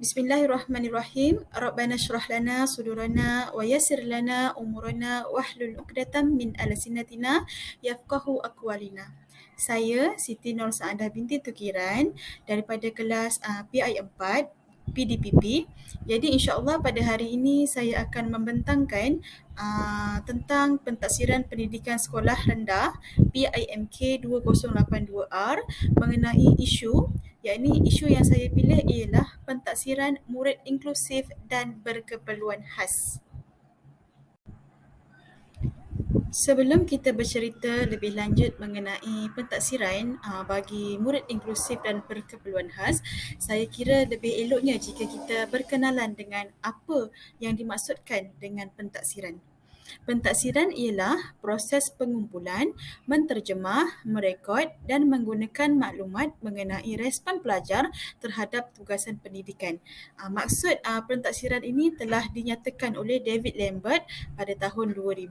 Bismillahirrahmanirrahim. Rabbana shrah lana sudurana wa yassir lana umurana wahlul 'uqdatam min alsinatina yafqahu aqwalina. Saya Siti Nur Saadah binti Tukiran daripada kelas PI 4 PDPP. Jadi insya-Allah pada hari ini saya akan membentangkan tentang pentafsiran pendidikan sekolah rendah PIMK 2082R mengenai isu, yakni isu yang saya pilih ialah pentafsiran murid inklusif dan berkeperluan khas. Sebelum kita bercerita lebih lanjut mengenai pentafsiran bagi murid inklusif dan berkeperluan khas, saya kira lebih eloknya jika kita berkenalan dengan apa yang dimaksudkan dengan pentafsiran. Pentafsiran ialah proses pengumpulan, menterjemah, merekod dan menggunakan maklumat mengenai respon pelajar terhadap tugasan pendidikan. Maksud pentafsiran ini telah dinyatakan oleh David Lambert pada tahun 2000.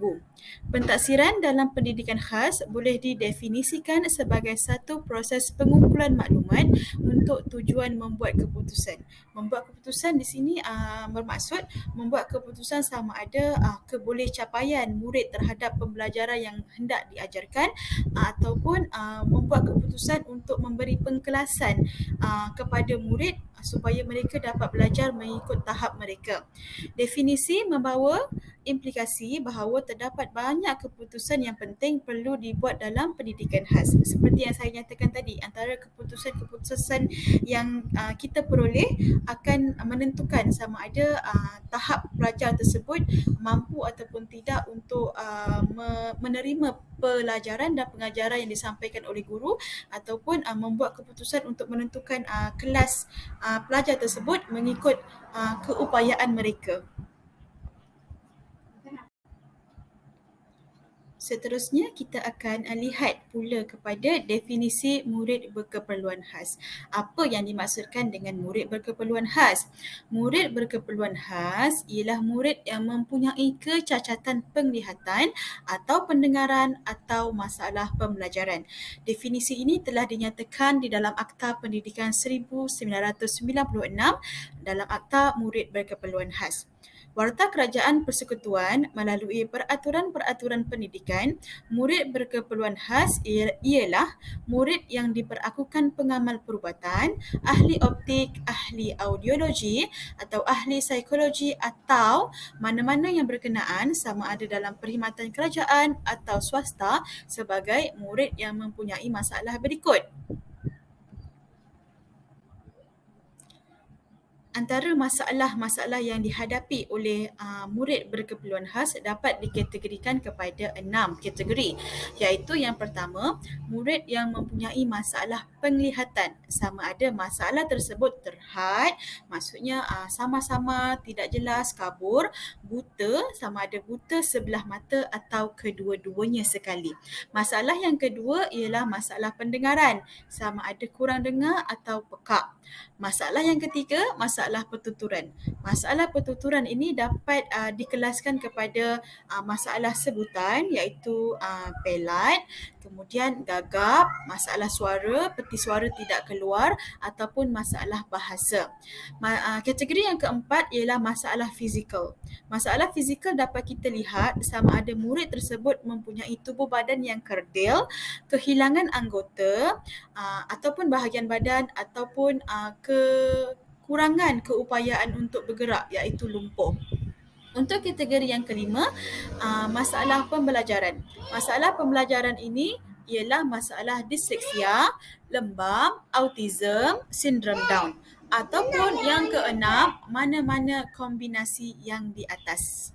Pentafsiran dalam pendidikan khas boleh didefinisikan sebagai satu proses pengumpulan maklumat untuk tujuan membuat keputusan. Membuat keputusan di sini bermaksud membuat keputusan sama ada kebolehcapaian murid terhadap pembelajaran yang hendak diajarkan ataupun membuat keputusan untuk memberi pengkelasan kepada murid supaya mereka dapat belajar mengikut tahap mereka. Definisi membawa implikasi bahawa terdapat banyak keputusan yang penting perlu dibuat dalam pendidikan khas. Seperti yang saya nyatakan tadi, antara keputusan-keputusan yang kita peroleh akan menentukan sama ada tahap pelajar tersebut mampu ataupun tidak untuk menerima pelajaran dan pengajaran yang disampaikan oleh guru ataupun membuat keputusan untuk menentukan kelas pelajar tersebut mengikut keupayaan mereka. Seterusnya, kita akan lihat pula kepada definisi murid berkeperluan khas. Apa yang dimaksudkan dengan murid berkeperluan khas? Murid berkeperluan khas ialah murid yang mempunyai kecacatan penglihatan atau pendengaran atau masalah pembelajaran. Definisi ini telah dinyatakan di dalam Akta Pendidikan 1996 dalam Akta Murid Berkeperluan Khas. Warta Kerajaan Persekutuan melalui peraturan-peraturan pendidikan, murid berkeperluan khas ialah murid yang diperakukan pengamal perubatan, ahli optik, ahli audiologi atau ahli psikologi atau mana-mana yang berkenaan sama ada dalam perkhidmatan kerajaan atau swasta sebagai murid yang mempunyai masalah berikut. Antara masalah-masalah yang dihadapi oleh murid berkeperluan khas dapat dikategorikan kepada 6 kategori, iaitu yang pertama, murid yang mempunyai masalah penglihatan. Sama ada masalah tersebut terhad, maksudnya sama-sama tidak jelas, kabur, buta, sama ada buta sebelah mata atau kedua-duanya sekali. Masalah yang kedua ialah masalah pendengaran, sama ada kurang dengar atau pekak. Masalah yang ketiga, masalah pertuturan. Masalah pertuturan ini dapat dikelaskan kepada masalah sebutan iaitu pelat, kemudian gagap, masalah suara, peti suara tidak keluar ataupun masalah bahasa. Kategori yang keempat ialah masalah fizikal. Masalah fizikal dapat kita lihat sama ada murid tersebut mempunyai tubuh badan yang kerdil, kehilangan anggota ataupun bahagian badan ataupun kekurangan keupayaan untuk bergerak iaitu lumpuh. Untuk kategori yang kelima, masalah pembelajaran. Masalah pembelajaran ini ialah masalah disleksia, lembam, autism, sindrom Down. Ataupun yang keenam, mana-mana kombinasi yang di atas.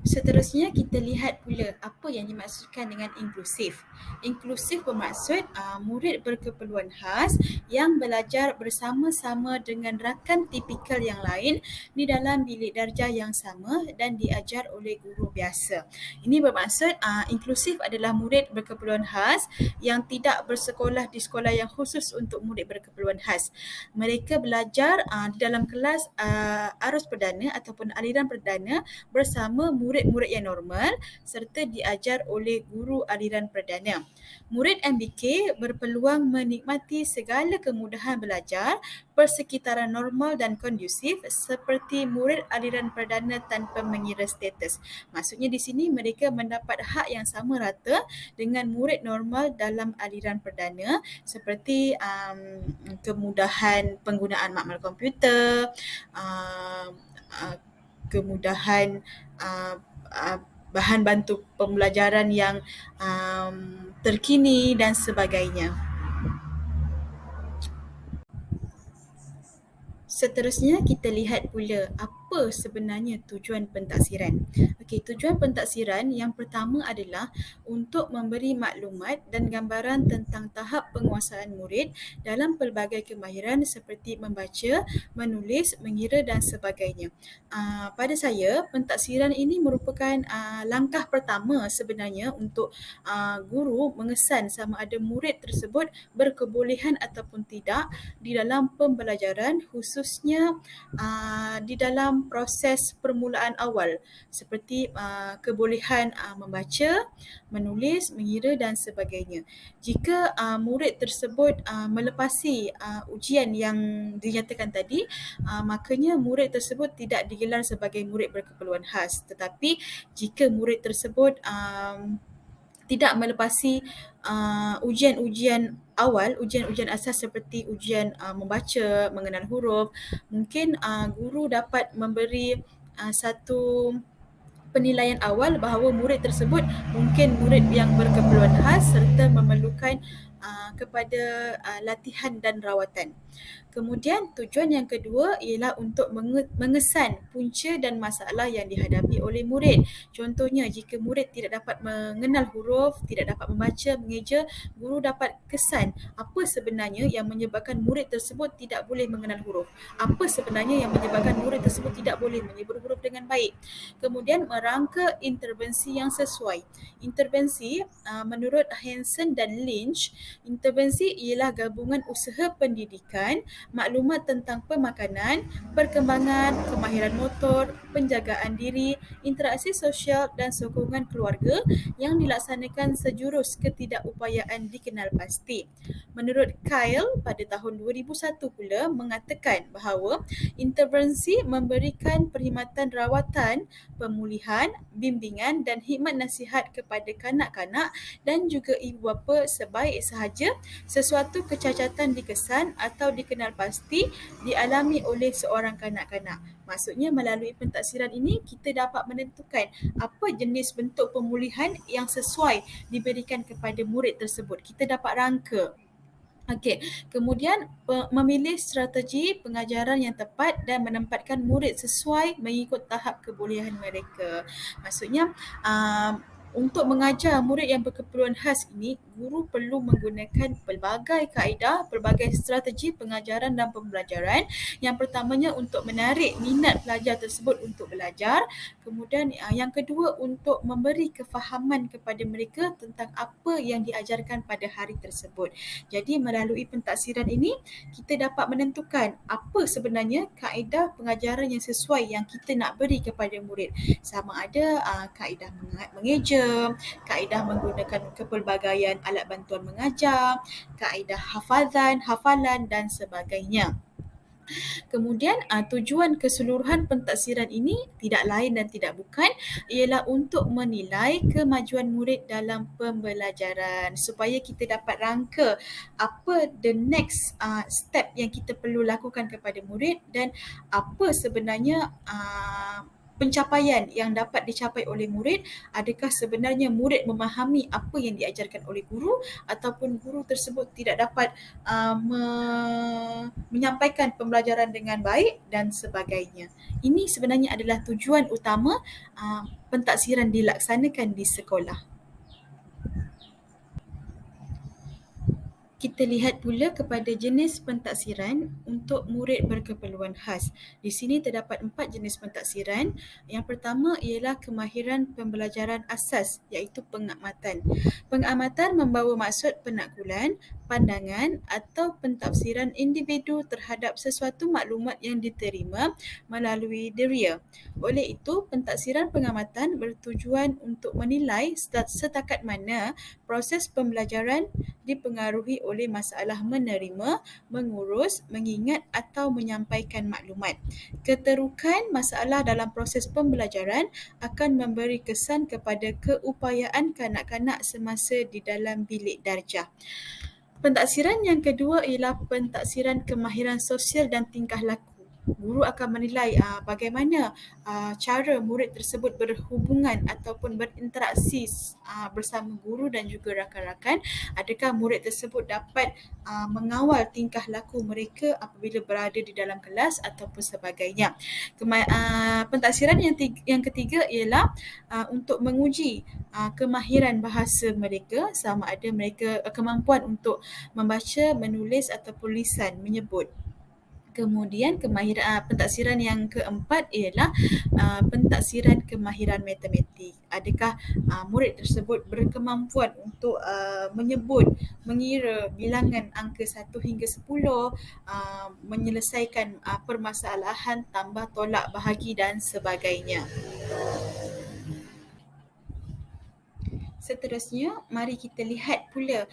Seterusnya, kita lihat pula apa yang dimaksudkan dengan inklusif. Inklusif bermaksud murid berkeperluan khas yang belajar bersama-sama dengan rakan tipikal yang lain di dalam bilik darjah yang sama dan diajar oleh guru biasa. Ini bermaksud inklusif adalah murid berkeperluan khas yang tidak bersekolah di sekolah yang khusus untuk murid berkeperluan khas. Mereka belajar di dalam kelas arus perdana ataupun aliran perdana bersama murid murid-murid yang normal serta diajar oleh guru aliran perdana. Murid MBK berpeluang menikmati segala kemudahan belajar, persekitaran normal dan kondusif seperti murid aliran perdana tanpa mengira status. Maksudnya di sini mereka mendapat hak yang sama rata dengan murid normal dalam aliran perdana seperti kemudahan penggunaan makmal komputer, um, uh, kemudahan uh, uh, bahan bantu pembelajaran yang terkini dan sebagainya. Seterusnya kita lihat pula apa sebenarnya tujuan pentaksiran. Okey, tujuan pentaksiran yang pertama adalah untuk memberi maklumat dan gambaran tentang tahap penguasaan murid dalam pelbagai kemahiran seperti membaca, menulis, mengira dan sebagainya. Pada saya, pentaksiran ini merupakan langkah pertama sebenarnya untuk guru mengesan sama ada murid tersebut berkebolehan ataupun tidak di dalam pembelajaran, khususnya di dalam proses permulaan awal seperti kebolehan membaca, menulis, mengira dan sebagainya. Jika murid tersebut melepasi ujian yang dinyatakan tadi, makanya murid tersebut tidak digelar sebagai murid berkeperluan khas. Tetapi jika murid tersebut tidak melepasi ujian-ujian awal, ujian-ujian asas seperti ujian membaca, mengenal huruf, mungkin guru dapat memberi satu penilaian awal bahawa murid tersebut mungkin murid yang berkeperluan khas serta memerlukan kepada latihan dan rawatan. Kemudian tujuan yang kedua ialah untuk mengesan punca dan masalah yang dihadapi oleh murid. Contohnya jika murid tidak dapat mengenal huruf, tidak dapat membaca, mengeja, guru dapat kesan apa sebenarnya yang menyebabkan murid tersebut tidak boleh mengenal huruf. Apa sebenarnya yang menyebabkan murid tersebut tidak boleh menyebut huruf dengan baik. Kemudian merangka intervensi yang sesuai. Intervensi menurut Hansen dan Lynch, intervensi ialah gabungan usaha pendidikan, maklumat tentang pemakanan, perkembangan, kemahiran motor, penjagaan diri, interaksi sosial dan sokongan keluarga yang dilaksanakan sejurus ketidakupayaan dikenal pasti. Menurut Kyle pada tahun 2001 pula mengatakan bahawa intervensi memberikan perkhidmatan rawatan, pemulihan, bimbingan dan khidmat nasihat kepada kanak-kanak dan juga ibu bapa sebaik sahaja sesuatu kecacatan dikesan atau dikenal pasti dialami oleh seorang kanak-kanak. Maksudnya melalui pentaksiran ini kita dapat menentukan apa jenis bentuk pemulihan yang sesuai diberikan kepada murid tersebut. Kita dapat rangka. Okey, kemudian memilih strategi pengajaran yang tepat dan menempatkan murid sesuai mengikut tahap kebolehan mereka. Maksudnya untuk mengajar murid yang berkeperluan khas ini, guru perlu menggunakan pelbagai kaedah, pelbagai strategi pengajaran dan pembelajaran. Yang pertamanya untuk menarik minat pelajar tersebut untuk belajar. Kemudian yang kedua untuk memberi kefahaman kepada mereka tentang apa yang diajarkan pada hari tersebut. Jadi melalui pentaksiran ini, kita dapat menentukan apa sebenarnya kaedah pengajaran yang sesuai yang kita nak beri kepada murid. Sama ada kaedah mengeja, kaedah menggunakan kepelbagaian alat bantuan mengajar, kaedah hafalan dan sebagainya. Kemudian tujuan keseluruhan pentaksiran ini tidak lain dan tidak bukan ialah untuk menilai kemajuan murid dalam pembelajaran supaya kita dapat rangka apa the next step yang kita perlu lakukan kepada murid dan apa sebenarnya pencapaian yang dapat dicapai oleh murid. Adakah sebenarnya murid memahami apa yang diajarkan oleh guru ataupun guru tersebut tidak dapat menyampaikan pembelajaran dengan baik dan sebagainya. Ini sebenarnya adalah tujuan utama pentaksiran dilaksanakan di sekolah. Kita lihat pula kepada jenis pentaksiran untuk murid berkeperluan khas. Di sini terdapat 4 jenis pentaksiran. Yang pertama ialah kemahiran pembelajaran asas iaitu pengamatan. Pengamatan membawa maksud penaklukan, pandangan atau pentafsiran individu terhadap sesuatu maklumat yang diterima melalui deria. Oleh itu, pentaksiran pengamatan bertujuan untuk menilai setakat mana proses pembelajaran dipengaruhi oleh masalah menerima, mengurus, mengingat atau menyampaikan maklumat. Keterukan masalah dalam proses pembelajaran akan memberi kesan kepada keupayaan kanak-kanak semasa di dalam bilik darjah. Pentaksiran yang kedua ialah pentaksiran kemahiran sosial dan tingkah laku. Guru akan menilai bagaimana cara murid tersebut berhubungan ataupun berinteraksi bersama guru dan juga rakan-rakan. Adakah murid tersebut dapat mengawal tingkah laku mereka apabila berada di dalam kelas ataupun sebagainya. Pentaksiran yang ketiga ialah untuk menguji kemahiran bahasa mereka, sama ada mereka kemampuan untuk membaca, menulis ataupun lisan menyebut. Kemudian pentaksiran yang keempat ialah pentaksiran kemahiran matematik. Adakah murid tersebut berkemampuan untuk menyebut, mengira bilangan angka 1 hingga 10, menyelesaikan permasalahan, tambah, tolak, bahagi dan sebagainya. Seterusnya, mari kita lihat pula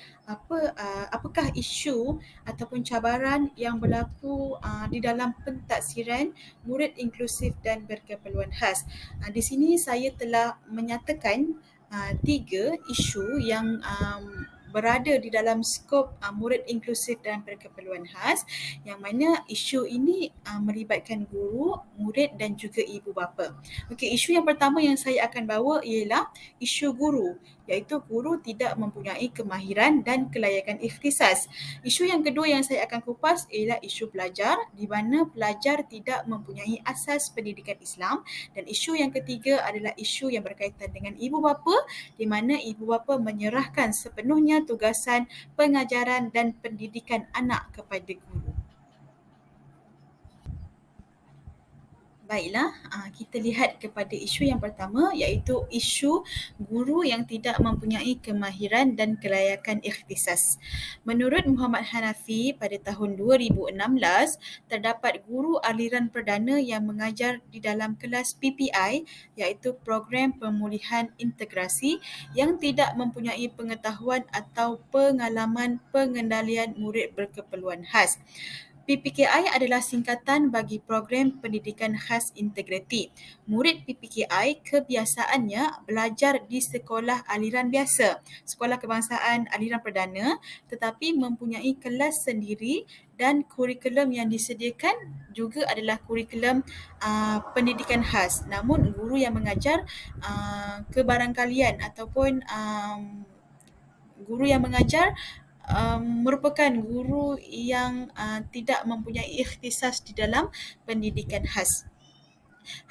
apakah isu ataupun cabaran yang berlaku di dalam pentaksiran murid inklusif dan berkeperluan khas. Di sini saya telah menyatakan 3 isu yang berada di dalam skop murid inklusif dan berkeperluan khas, yang mana isu ini melibatkan guru, murid dan juga ibu bapa. Okey, isu yang pertama yang saya akan bawa ialah isu guru, iaitu guru tidak mempunyai kemahiran dan kelayakan ikhtisas. Isu yang kedua yang saya akan kupas ialah isu pelajar, di mana pelajar tidak mempunyai asas pendidikan Islam, dan isu yang ketiga adalah isu yang berkaitan dengan ibu bapa, di mana ibu bapa menyerahkan sepenuhnya tugasan pengajaran dan pendidikan anak kepada guru. Baiklah, kita lihat kepada isu yang pertama, iaitu isu guru yang tidak mempunyai kemahiran dan kelayakan ikhtisas. Menurut Muhammad Hanafi, pada tahun 2016, terdapat guru aliran perdana yang mengajar di dalam kelas PPI, iaitu Program Pemulihan Integrasi, yang tidak mempunyai pengetahuan atau pengalaman pengendalian murid berkeperluan khas. PPKI adalah singkatan bagi Program Pendidikan Khas Integriti. Murid PPKI kebiasaannya belajar di sekolah aliran biasa, sekolah kebangsaan aliran perdana, tetapi mempunyai kelas sendiri dan kurikulum yang disediakan juga adalah kurikulum pendidikan khas. Namun guru yang mengajar kebarangkalian ataupun guru yang mengajar merupakan guru yang tidak mempunyai ikhtisas di dalam pendidikan khas.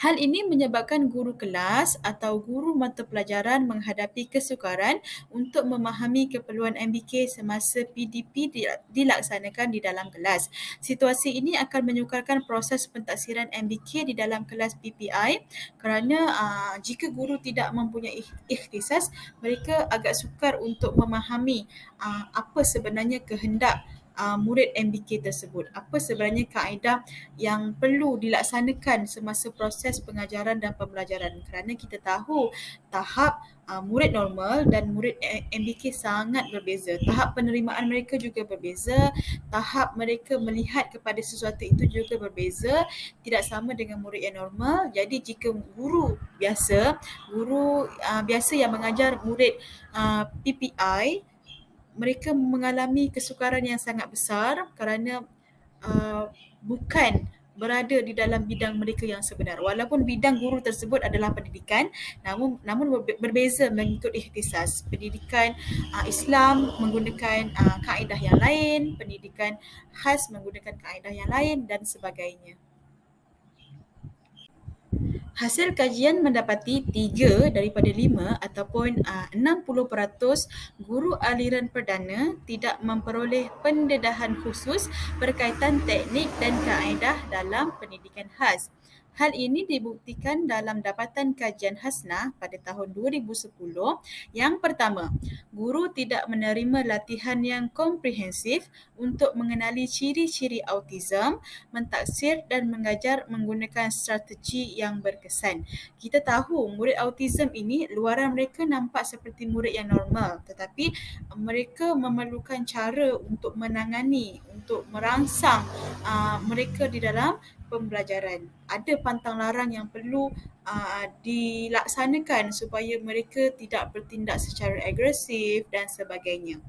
Hal ini menyebabkan guru kelas atau guru mata pelajaran menghadapi kesukaran untuk memahami keperluan MBK semasa PDP dilaksanakan di dalam kelas. Situasi ini akan menyukarkan proses pentaksiran MBK di dalam kelas PPI kerana jika guru tidak mempunyai ikhtisas, mereka agak sukar untuk memahami apa sebenarnya kehendak murid MBK tersebut. Apa sebenarnya kaedah yang perlu dilaksanakan semasa proses pengajaran dan pembelajaran, kerana kita tahu tahap murid normal dan murid MBK sangat berbeza. Tahap penerimaan mereka juga berbeza, tahap mereka melihat kepada sesuatu itu juga berbeza, tidak sama dengan murid yang normal. Jadi jika guru biasa yang mengajar murid PPI, mereka mengalami kesukaran yang sangat besar kerana bukan berada di dalam bidang mereka yang sebenar. Walaupun bidang guru tersebut adalah pendidikan, namun berbeza mengikut ikhtisas. Pendidikan Islam menggunakan kaedah yang lain, pendidikan khas menggunakan kaedah yang lain dan sebagainya. Hasil kajian mendapati 3 daripada 5 ataupun 60% guru aliran perdana tidak memperoleh pendedahan khusus berkaitan teknik dan kaedah dalam pendidikan khas. Hal ini dibuktikan dalam dapatan kajian Hasnah pada tahun 2010. Yang pertama, guru tidak menerima latihan yang komprehensif untuk mengenali ciri-ciri autism, mentaksir dan mengajar menggunakan strategi yang berkesan. Kita tahu murid autism ini luaran mereka nampak seperti murid yang normal, tetapi mereka memerlukan cara untuk menangani, untuk merangsang mereka di dalam pembelajaran. Ada pantang larang yang perlu dilaksanakan supaya mereka tidak bertindak secara agresif dan sebagainya.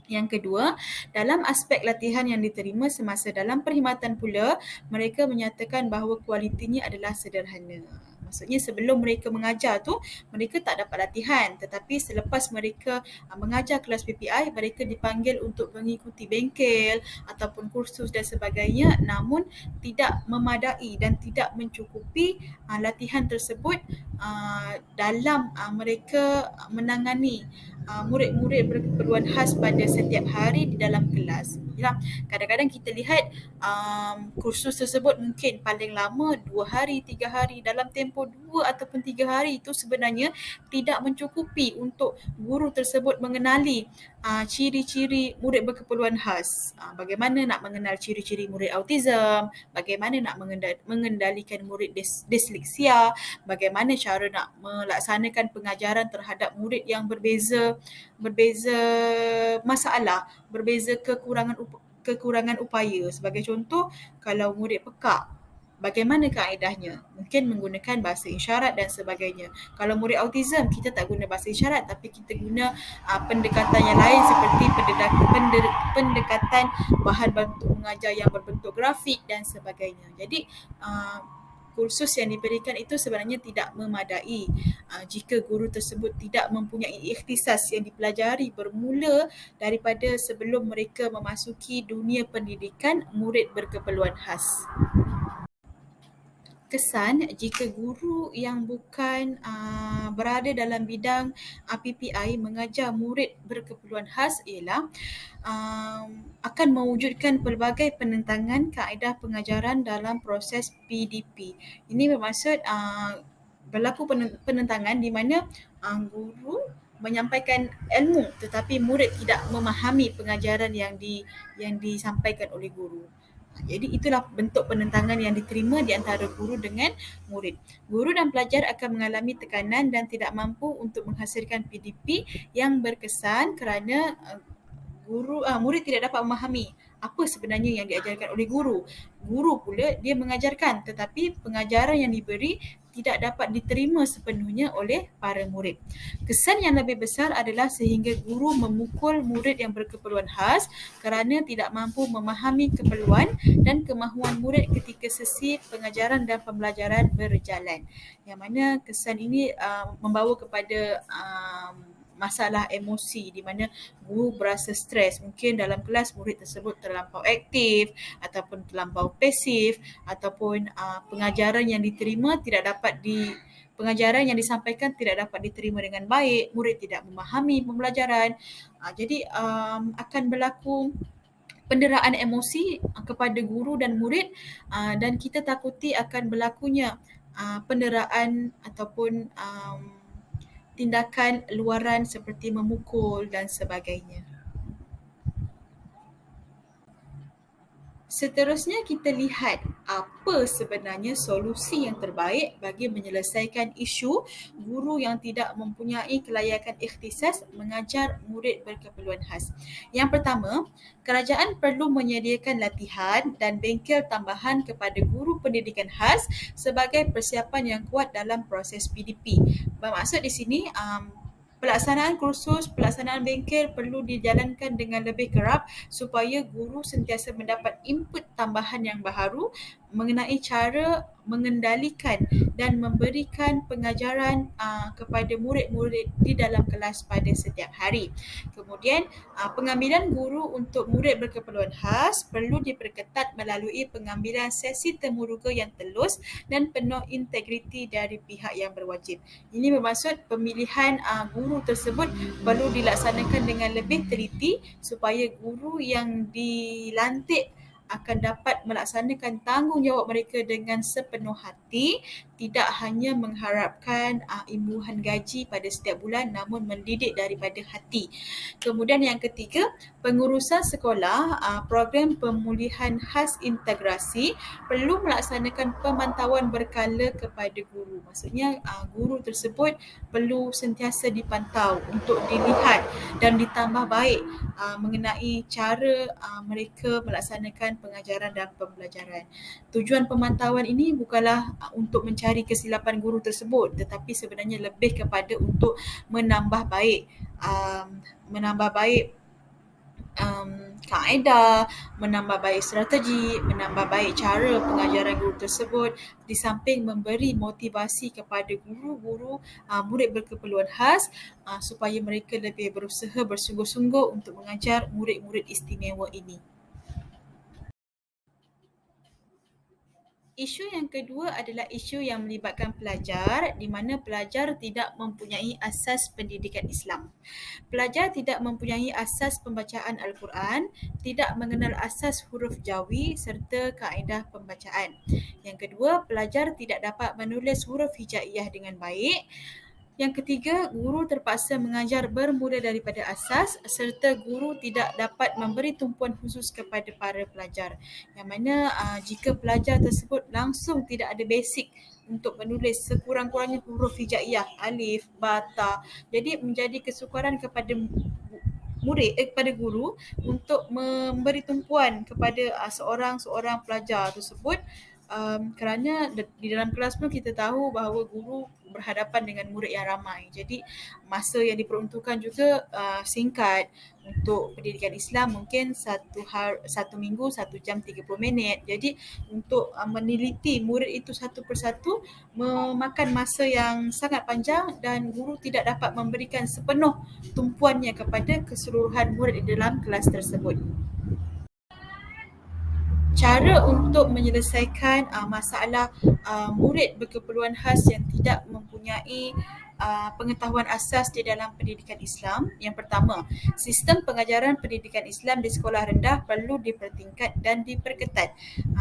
Yang kedua, dalam aspek latihan yang diterima semasa dalam perkhidmatan pula, mereka menyatakan bahawa kualitinya adalah sederhana. Maksudnya sebelum mereka mengajar tu, mereka tak dapat latihan. Tetapi selepas mereka mengajar kelas PPI, mereka dipanggil untuk mengikuti bengkel ataupun kursus dan sebagainya, namun tidak memadai dan tidak mencukupi latihan tersebut dalam mereka menangani murid-murid berkeperluan khas pada setiap hari di dalam kelas. Ya, kadang-kadang kita lihat kursus tersebut mungkin paling lama 2 hari, 3 hari. Dalam tempoh 2 ataupun 3 hari itu sebenarnya tidak mencukupi untuk guru tersebut mengenali ciri-ciri murid berkeperluan khas. Bagaimana nak mengenal ciri-ciri murid autism, bagaimana nak mengendalikan murid disleksia, bagaimana cara nak melaksanakan pengajaran terhadap murid yang berbeza masalah, berbeza kekurangan upaya. Sebagai contoh, kalau murid pekak, bagaimana kaedahnya? Mungkin menggunakan bahasa isyarat dan sebagainya. Kalau murid autism, kita tak guna bahasa isyarat tapi kita guna pendekatan yang lain seperti pendekatan bahan bantu mengajar yang berbentuk grafik dan sebagainya. Jadi kursus yang diberikan itu sebenarnya tidak memadai jika guru tersebut tidak mempunyai ikhtisas yang dipelajari bermula daripada sebelum mereka memasuki dunia pendidikan murid berkeperluan khas. Kesan jika guru yang bukan berada dalam bidang PPI mengajar murid berkeperluan khas ialah akan mewujudkan pelbagai penentangan kaedah pengajaran dalam proses PDP. Ini bermaksud berlaku penentangan di mana guru menyampaikan ilmu tetapi murid tidak memahami pengajaran yang disampaikan oleh guru. Jadi itulah bentuk penentangan yang diterima di antara guru dengan murid. Guru dan pelajar akan mengalami tekanan dan tidak mampu untuk menghasilkan PDP yang berkesan kerana murid tidak dapat memahami apa sebenarnya yang diajarkan oleh guru. Guru pula dia mengajarkan tetapi pengajaran yang diberi tidak dapat diterima sepenuhnya oleh para murid. Kesan yang lebih besar adalah sehingga guru memukul murid yang berkeperluan khas kerana tidak mampu memahami keperluan dan kemahuan murid ketika sesi pengajaran dan pembelajaran berjalan. Yang mana kesan ini membawa kepada masalah emosi di mana guru berasa stres. Mungkin dalam kelas murid tersebut terlampau aktif ataupun terlampau pasif ataupun pengajaran yang diterima pengajaran yang disampaikan tidak dapat diterima dengan baik, murid tidak memahami pembelajaran. Jadi akan berlaku penderaan emosi kepada guru dan murid dan kita takuti akan berlakunya penderaan ataupun tindakan luaran seperti memukul dan sebagainya. Seterusnya kita lihat apa sebenarnya solusi yang terbaik bagi menyelesaikan isu guru yang tidak mempunyai kelayakan ikhtisas mengajar murid berkeperluan khas. Yang pertama, kerajaan perlu menyediakan latihan dan bengkel tambahan kepada guru pendidikan khas sebagai persiapan yang kuat dalam proses PDP. Bermaksud di sini pelaksanaan kursus, pelaksanaan bengkel perlu dijalankan dengan lebih kerap supaya guru sentiasa mendapat input tambahan yang baharu mengenai cara mengendalikan dan memberikan pengajaran kepada murid-murid di dalam kelas pada setiap hari. Kemudian pengambilan guru untuk murid berkeperluan khas perlu diperketat melalui pengambilan sesi temuruga yang telus dan penuh integriti dari pihak yang berwajib. Ini bermaksud pemilihan guru tersebut perlu dilaksanakan dengan lebih teliti supaya guru yang dilantik akan dapat melaksanakan tanggungjawab mereka dengan sepenuh hati, tidak hanya mengharapkan imbuhan gaji pada setiap bulan namun mendidik daripada hati. Kemudian yang ketiga, pengurusan sekolah, program pemulihan khas integrasi perlu melaksanakan pemantauan berkala kepada guru. Maksudnya guru tersebut perlu sentiasa dipantau untuk dilihat dan ditambah baik mengenai cara mereka melaksanakan pengajaran dan pembelajaran. Tujuan pemantauan ini bukanlah untuk mencari kesilapan guru tersebut, tetapi sebenarnya lebih kepada untuk menambah baik kaedah, menambah baik strategi, menambah baik cara pengajaran guru tersebut, di samping memberi motivasi kepada guru-guru murid berkeperluan khas supaya mereka lebih berusaha bersungguh-sungguh untuk mengajar murid-murid istimewa ini. Isu yang kedua adalah isu yang melibatkan pelajar di mana pelajar tidak mempunyai asas pendidikan Islam. Pelajar tidak mempunyai asas pembacaan Al-Quran, tidak mengenal asas huruf jawi serta kaedah pembacaan. Yang kedua, pelajar tidak dapat menulis huruf hijaiyah dengan baik. Yang ketiga, guru terpaksa mengajar bermula daripada asas serta guru tidak dapat memberi tumpuan khusus kepada para pelajar. Yang mana jika pelajar tersebut langsung tidak ada basic untuk menulis sekurang-kurangnya huruf hijaiyah, alif, ba, ta. Jadi menjadi kesukaran kepada kepada guru untuk memberi tumpuan kepada seorang-seorang pelajar tersebut kerana di dalam kelas pun kita tahu bahawa guru berhadapan dengan murid yang ramai. Jadi masa yang diperuntukkan juga singkat. Untuk pendidikan Islam mungkin satu minggu 1 jam 30 minit. Jadi untuk meneliti murid itu satu persatu memakan masa yang sangat panjang dan guru tidak dapat memberikan sepenuh tumpuannya kepada keseluruhan murid di dalam kelas tersebut. Cara untuk menyelesaikan masalah murid berkeperluan khas yang tidak mempunyai pengetahuan asas di dalam pendidikan Islam. Yang pertama, sistem pengajaran pendidikan Islam di sekolah rendah perlu dipertingkat dan diperketat.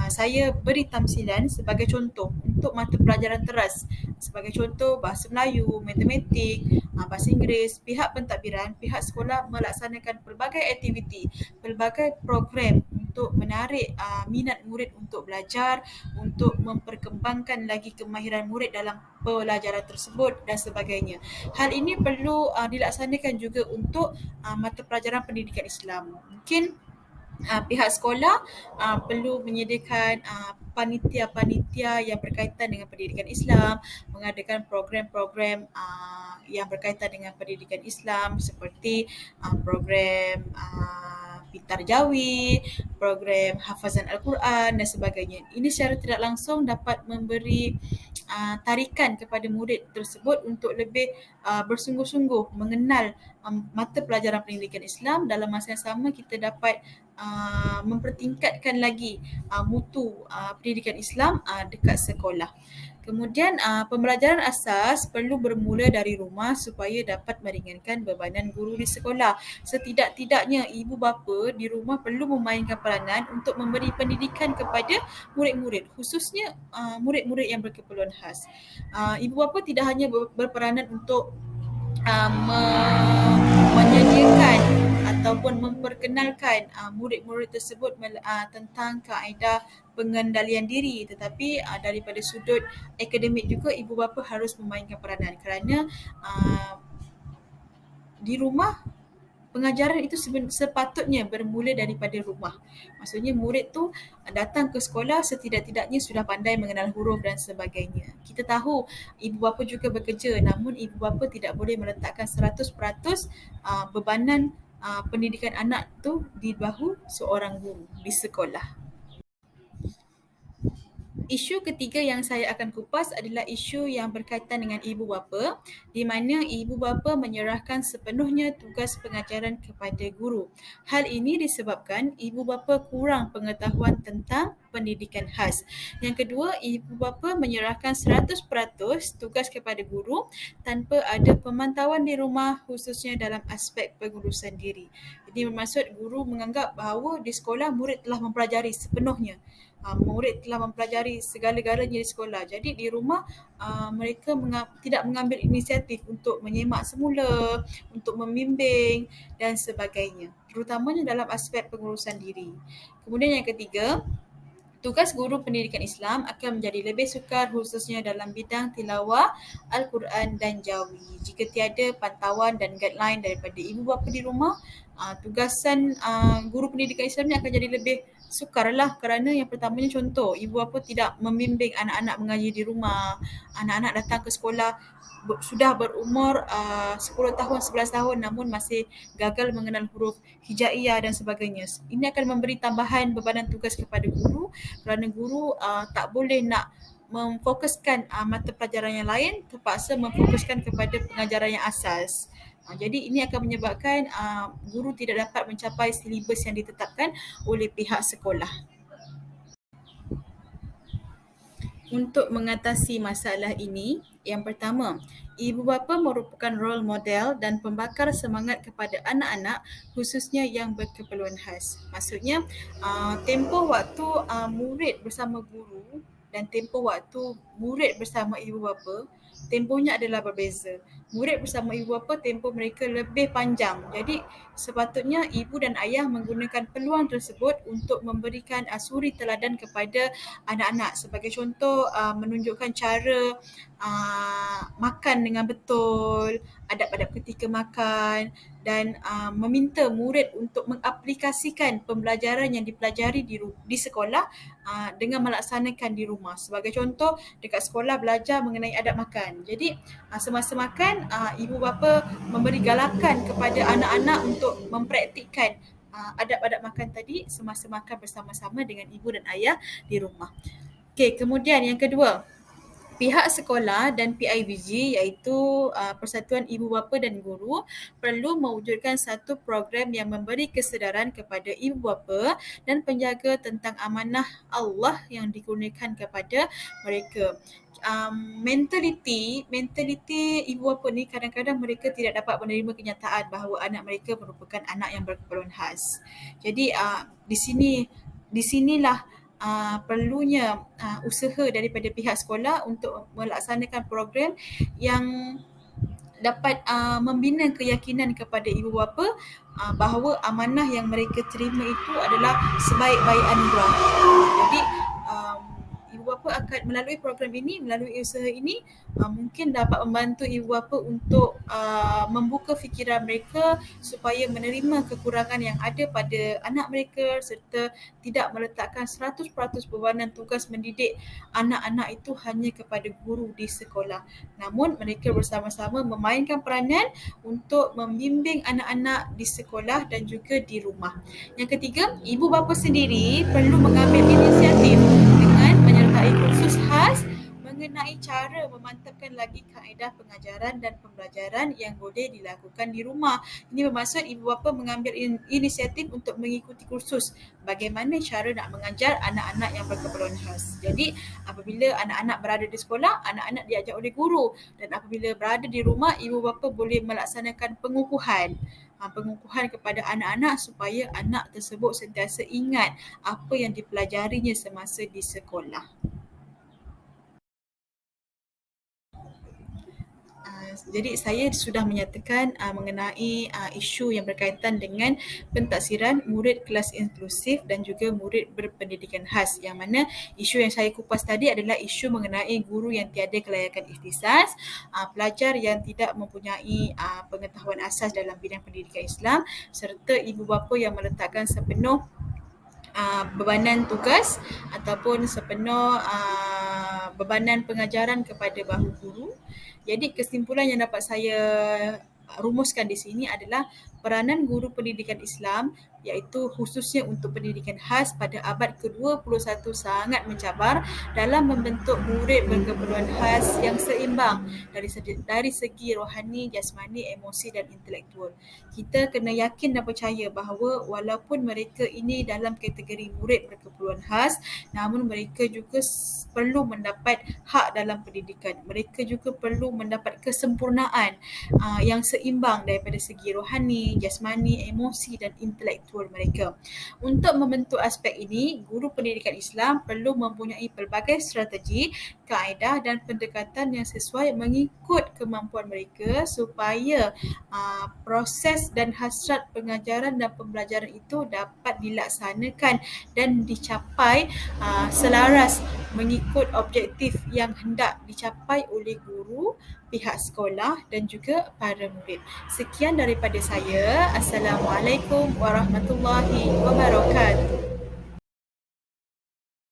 Saya beri tamsilan sebagai contoh untuk mata pelajaran teras. Sebagai contoh, bahasa Melayu, matematik, bahasa Inggeris, pihak pentadbiran, pihak sekolah melaksanakan pelbagai aktiviti, pelbagai program untuk menarik minat murid untuk belajar, untuk memperkembangkan lagi kemahiran murid dalam pelajaran tersebut dan sebagainya. Hal ini perlu dilaksanakan juga untuk mata pelajaran pendidikan Islam. Mungkin pihak sekolah perlu menyediakan panitia-panitia yang berkaitan dengan pendidikan Islam, mengadakan program-program yang berkaitan dengan pendidikan Islam seperti program Pintar Jawi, program hafazan Al-Quran dan sebagainya. Ini secara tidak langsung dapat memberi tarikan kepada murid tersebut untuk lebih bersungguh-sungguh mengenal mata pelajaran pendidikan Islam. Dalam masa yang sama kita dapat mempertingkatkan lagi mutu pendidikan Islam dekat sekolah. Kemudian pembelajaran asas perlu bermula dari rumah supaya dapat meringankan bebanan guru di sekolah. Setidak-tidaknya ibu bapa di rumah perlu memainkan peranan untuk memberi pendidikan kepada murid-murid, khususnya murid-murid yang berkeperluan khas. Ibu bapa tidak hanya berperanan untuk menyediakan ataupun memperkenalkan murid-murid tersebut tentang kaedah pengendalian diri, tetapi daripada sudut akademik juga ibu bapa harus memainkan peranan kerana di rumah pengajaran itu sepatutnya bermula daripada rumah. Maksudnya murid tu datang ke sekolah setidak-tidaknya sudah pandai mengenal huruf dan sebagainya. Kita tahu ibu bapa juga bekerja, namun ibu bapa tidak boleh meletakkan 100% bebanan pendidikan anak tu di bahu seorang guru di sekolah. Isu ketiga yang saya akan kupas adalah isu yang berkaitan dengan ibu bapa, di mana ibu bapa menyerahkan sepenuhnya tugas pengajaran kepada guru. Hal ini disebabkan ibu bapa kurang pengetahuan tentang pendidikan khas. Yang kedua, ibu bapa menyerahkan 100% tugas kepada guru tanpa ada pemantauan di rumah, khususnya dalam aspek pengurusan diri. Jadi bermaksud guru menganggap bahawa di sekolah murid telah mempelajari sepenuhnya. Murid telah mempelajari segala-galanya di sekolah. Jadi di rumah mereka tidak mengambil inisiatif untuk menyemak semula, untuk membimbing dan sebagainya. Terutamanya dalam aspek pengurusan diri. Kemudian yang ketiga, tugas guru pendidikan Islam akan menjadi lebih sukar khususnya dalam bidang tilawah, Al-Quran dan Jawi. Jika tiada pantauan dan guideline daripada ibu bapa di rumah, tugasan guru pendidikan Islam ni akan jadi lebih sukarlah, kerana yang pertamanya contoh, ibu bapa tidak membimbing anak-anak mengaji di rumah. Anak-anak datang ke sekolah sudah berumur 10 tahun, 11 tahun namun masih gagal mengenal huruf hijaiyah dan sebagainya. Ini akan memberi tambahan bebanan tugas kepada guru, kerana guru tak boleh nak memfokuskan mata pelajaran yang lain, terpaksa memfokuskan kepada pengajaran yang asas. Jadi ini akan menyebabkan guru tidak dapat mencapai silibus yang ditetapkan oleh pihak sekolah. Untuk mengatasi masalah ini, yang pertama, ibu bapa merupakan role model dan pembakar semangat kepada anak-anak, khususnya yang berkeperluan khas. Maksudnya, tempoh waktu murid bersama guru dan tempoh waktu murid bersama ibu bapa, tempohnya adalah berbeza. Murid bersama ibu bapa, tempoh mereka lebih panjang. Jadi, sepatutnya ibu dan ayah menggunakan peluang tersebut untuk memberikan suri teladan kepada anak-anak. Sebagai contoh, menunjukkan cara makan dengan betul, adab-adab ketika makan dan meminta murid untuk mengaplikasikan pembelajaran yang dipelajari di sekolah dengan melaksanakan di rumah. Sebagai contoh, dekat sekolah belajar mengenai adab makan. Jadi, semasa makan, ibu bapa memberi galakan kepada anak-anak untuk mempraktikkan adab-adab makan tadi semasa makan bersama-sama dengan ibu dan ayah di rumah. Okey, kemudian yang kedua, pihak sekolah dan PIBG iaitu Persatuan Ibu Bapa dan Guru perlu mewujudkan satu program yang memberi kesedaran kepada ibu bapa dan penjaga tentang amanah Allah yang dikurniakan kepada mereka. Mentaliti ibu bapa ni kadang-kadang mereka tidak dapat menerima kenyataan bahawa anak mereka merupakan anak yang berkeperluan khas. Jadi di sinilah perlunya usaha daripada pihak sekolah untuk melaksanakan program yang dapat membina keyakinan kepada ibu bapa bahawa amanah yang mereka terima itu adalah sebaik-baik anugerah. Jadi ibu bapa akan melalui program ini, melalui usaha ini mungkin dapat membantu ibu bapa untuk membuka fikiran mereka supaya menerima kekurangan yang ada pada anak mereka serta tidak meletakkan 100% bebanan tugas mendidik anak-anak itu hanya kepada guru di sekolah. Namun mereka bersama-sama memainkan peranan untuk membimbing anak-anak di sekolah dan juga di rumah. Yang ketiga, ibu bapa sendiri perlu mengambil inisiatif dengan menyertai kursus khas mengenai cara memantapkan lagi kaedah pengajaran dan pembelajaran yang boleh dilakukan di rumah. Ini bermaksud ibu bapa mengambil inisiatif untuk mengikuti kursus bagaimana cara nak mengajar anak-anak yang berkeperluan khas. Jadi apabila anak-anak berada di sekolah, anak-anak diajar oleh guru, dan apabila berada di rumah, ibu bapa boleh melaksanakan pengukuhan kepada anak-anak supaya anak tersebut sentiasa ingat apa yang dipelajarinya semasa di sekolah. Jadi saya sudah menyatakan mengenai isu yang berkaitan dengan pentaksiran murid kelas inklusif dan juga murid berpendidikan khas, yang mana isu yang saya kupas tadi adalah isu mengenai guru yang tiada kelayakan ikhtisas, pelajar yang tidak mempunyai pengetahuan asas dalam bidang pendidikan Islam serta ibu bapa yang meletakkan sepenuh bebanan tugas ataupun sepenuh bebanan pengajaran kepada bahu guru. Jadi kesimpulan yang dapat saya rumuskan di sini adalah Peranan guru pendidikan Islam iaitu khususnya untuk pendidikan khas pada abad ke-21 sangat mencabar dalam membentuk murid berkeperluan khas yang seimbang dari segi rohani, jasmani, emosi dan intelektual. Kita kena yakin dan percaya bahawa walaupun mereka ini dalam kategori murid berkeperluan khas, namun mereka juga perlu mendapat hak dalam pendidikan. Mereka juga perlu mendapat kesempurnaan yang seimbang daripada segi rohani, jasmani, emosi dan intelektual mereka. Untuk membentuk aspek ini, guru pendidikan Islam perlu mempunyai pelbagai strategi, kaedah dan pendekatan yang sesuai mengikut kemampuan mereka supaya proses dan hasrat pengajaran dan pembelajaran itu dapat dilaksanakan dan dicapai selaras mengikut objektif yang hendak dicapai oleh guru, pihak sekolah dan juga para murid. Sekian daripada saya. Assalamualaikum warahmatullahi wabarakatuh.